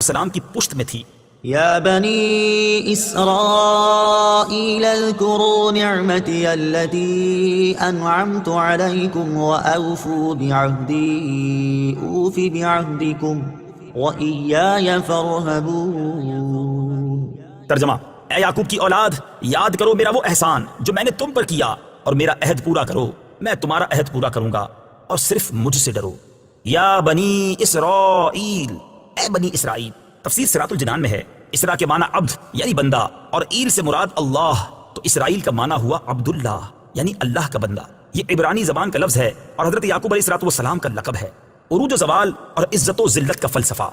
السلام کی پشت میں تھی۔ يا بني إسرائيل اذكروا نعمتي التي أنعمت عليكم وأوفوا بعهدي أوف بعهدكم وإياي فارهبون۔ ترجمہ: اے یعقوب کی اولاد، یاد کرو میرا وہ احسان جو میں نے تم پر کیا، اور میرا عہد پورا کرو، میں تمہارا عہد پورا کروں گا، اور صرف مجھ سے ڈرو۔ یا بنی اسرائیل، اے بنی اسرائیل۔ تفسیر صراط الجنان میں ہے، اسرا کے معنی عبد یعنی بندہ، اور ایل سے مراد اللہ، تو اسرائیل کا معنی ہوا عبداللہ یعنی اللہ کا بندہ۔ یہ عبرانی زبان کا لفظ ہے اور حضرت یعقوب علیہ السلام کا لقب ہے۔ عروج و زوال اور عزت و ذلت کا فلسفہ۔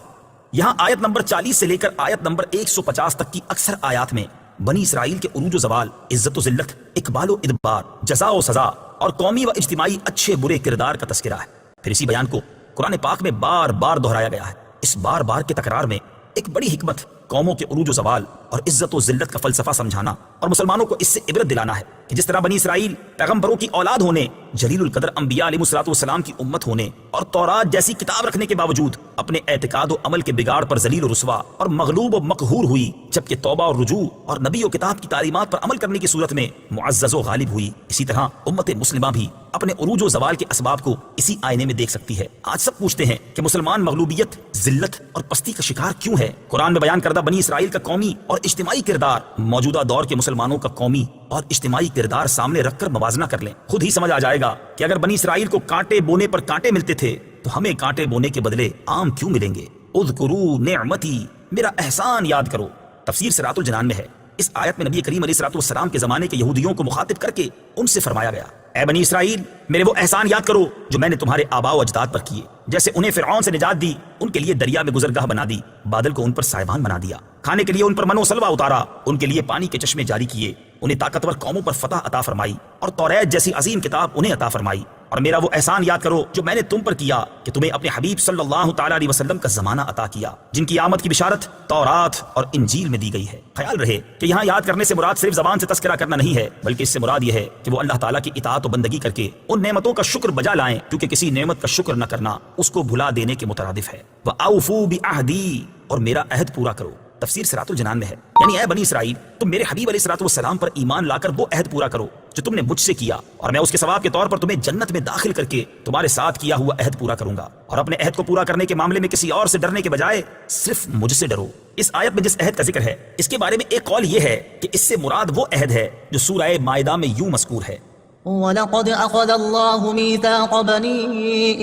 یہاں آیت نمبر 40 سے لے کر آیت نمبر 150 تک کی اکثر آیات میں بنی اسرائیل کے عروج و زوال، عزت و ذلت، اقبال و ادبار، جزا و سزا اور قومی و اجتماعی اچھے برے کردار کا تذکرہ ہے۔ پھر اسی بیان کو قرآن پاک میں بار بار دہرایا گیا ہے۔ اس بار بار کے تکرار میں ایک بڑی حکمت قوموں کے عروج و زوال اور عزت و ذلت کا فلسفہ سمجھانا اور مسلمانوں کو اس سے عبرت دلانا ہے کہ جس طرح بنی اسرائیل پیغمبروں کی اولاد ہونے، جلیل القدر انبیاء علیہ السلام کی امت ہونے اور تورات جیسی کتاب رکھنے کے باوجود اپنے اعتقاد و عمل کے بگاڑ پر ذلیل و رسوا اور مغلوب و مقہور ہوئی، جبکہ توبہ اور رجوع اور نبی و کتاب کی تعلیمات پر عمل کرنے کی صورت میں معزز و غالب ہوئی، اسی طرح امت مسلمہ بھی اپنے عروج و زوال کے اسباب کو اسی آئینے میں دیکھ سکتی ہے۔ آج سب پوچھتے ہیں کہ مسلمان مغلوبیت، ذلت اور پستی کا شکار کیوں ہے؟ قرآن میں بیان کردہ بنی اسرائیل کا قومی اور اجتماعی کردار موجودہ دور کے مسلمانوں کا قومی اور اجتماعی کردار سامنے رکھ کر موازنہ کر لیں، خود ہی سمجھ آ جائے گا کہ اگر بنی اسرائیل کو کانٹے بونے پر کانٹے ملتے تھے تو ہمیں کانٹے بونے کے بدلے آم کیوں ملیں گے؟ اذکروا نعمتی، میرا احسان یاد کرو۔ تفسیر صراط الجنان میں ہے، اس آیت میں نبی کریم علیہ السلام کے زمانے کے یہودیوں کو مخاطب کر کے ان سے فرمایا گیا، اے بنی اسرائیل، میرے وہ احسان یاد کرو جو میں نے تمہارے آباء و اجداد پر کیے، جیسے انہیں فرعون سے نجات دی، ان کے لیے دریا میں گزرگاہ بنا دی، بادل کو ان پر سائبان بنا دیا، کھانے کے لیے ان پر من و سلوہ اتارا، ان کے لیے پانی کے چشمے جاری کیے، انہیں طاقتور قوموں پر فتح عطا فرمائی، اور توریت جیسی عظیم کتاب انہیں عطا فرمائی۔ اور میرا وہ احسان یاد کرو جو میں نے تم پر کیا کہ تمہیں اپنے حبیب صلی اللہ تعالی علیہ وسلم کا زمانہ عطا کیا، جن کی آمد کی بشارت تورات اور انجیل میں دی گئی ہے۔ خیال رہے کہ یہاں یاد کرنے سے مراد صرف زبان سے تذکرہ کرنا نہیں ہے، بلکہ اس سے مراد یہ ہے کہ وہ اللہ تعالیٰ کی اطاعت و بندگی کر کے ان نعمتوں کا شکر بجا لائیں، کیونکہ کسی نعمت کا شکر نہ کرنا اس کو بھلا دینے کے مترادف ہے۔ وَأَوْفُوا بِعَهْدِي، اور میرا عہد پورا کرو۔ تفسیر صراط الجنان میں ہے، یعنی اے بنی اسرائیل، تم میرے حبیب علیہ السلام پر ایمان لا کر وہ عہد پورا کرو جو تم نے مجھ سے کیا، اور میں اس کے ثواب کے طور پر تمہیں جنت میں داخل کر کے تمہارے ساتھ کیا ہوا عہد پورا کروں گا، اور اپنے عہد کو پورا کرنے کے معاملے میں کسی اور سے ڈرنے کے بجائے صرف مجھ سے ڈرو۔ اس آیت میں جس عہد کا ذکر ہے اس کے بارے میں ایک قول یہ ہے کہ اس سے مراد وہ عہد ہے جو سورہ مائدہ میں یوں مذکور ہے، وَلَقَدْ أَخَذَ اللَّهُ مِيثَاقَ بَنِي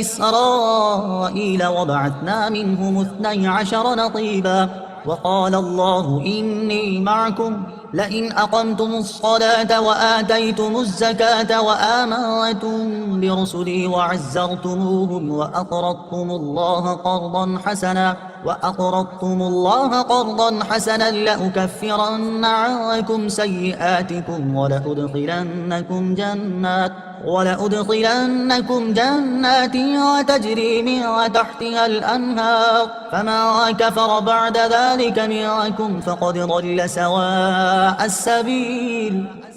إِسْرَائِيلَ وَبَعَثْنَا مِنْهُمُ 12 نَقِيبًا وَقَالَ اللَّهُ إِنِّي مَعَكُمْ لَئِنْ أَقَمْتُمُ الصَّلَاةَ وَآتَيْتُمُ الزَّكَاةَ وَآمَنْتُمْ بِرُسُلِي وَعَزَّرْتُمُوهُمْ وَأَقْرَضْتُمُ اللَّهَ قَرْضًا حَسَنًا لَأُكَفِّرَنَّ عَنكُمْ سَيِّئَاتِكُمْ وَلَأُدْخِلَنَّكُمْ جَنَّاتٍ تَجْرِي مِن تَحْتِهَا الْأَنْهَارُ فَمَن كَفَرَ بَعْدَ ذَلِكَ مِنكُمْ فَقَدْ ضَلَّ سَوَاءَ السَّبِيلِ۔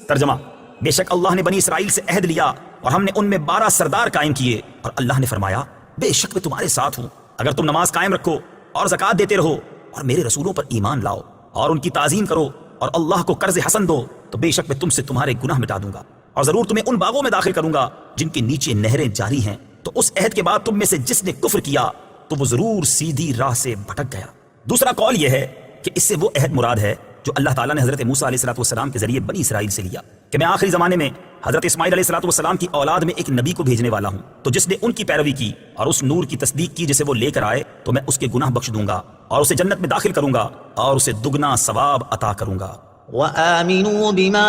ترجمہ: بے شک اللہ نے بنی اسرائیل سے عہد لیا اور ہم نے ان میں 12 سردار قائم کیے، اور اللہ نے فرمایا، بے شک میں تمہارے ساتھ ہوں، اگر تم نماز قائم رکھو اور زکوٰۃ دیتے رہو اور میرے رسولوں پر ایمان لاؤ اور ان کی تعظیم کرو اور اللہ کو قرض حسن دو، تو بے شک میں تم سے تمہارے گناہ مٹا دوں گا، اور ضرور تمہیں ان باغوں میں داخل کروں گا جن کے نیچے نہریں جاری ہیں۔ تو اس عہد کے بعد تم میں سے جس نے کفر کیا تو وہ ضرور سیدھی راہ سے بھٹک گیا۔ دوسرا قول یہ ہے کہ اس سے وہ عہد مراد ہے جو اللہ تعالیٰ نے حضرت موسیٰ علیہ السلام کے ذریعے بنی اسرائیل سے لیا کہ میں آخری زمانے میں حضرت اسماعیل علیہ السلام کی اولاد میں ایک نبی کو بھیجنے والا ہوں، تو جس نے ان کی پیروی کی اور اس نور کی تصدیق کی جسے وہ لے کر آئے تو میں اس کے گناہ بخش دوں گا اور اسے جنت میں داخل کروں گا اور اسے دگنا ثواب عطا کروں گا۔ وَآمِنُوا بِمَا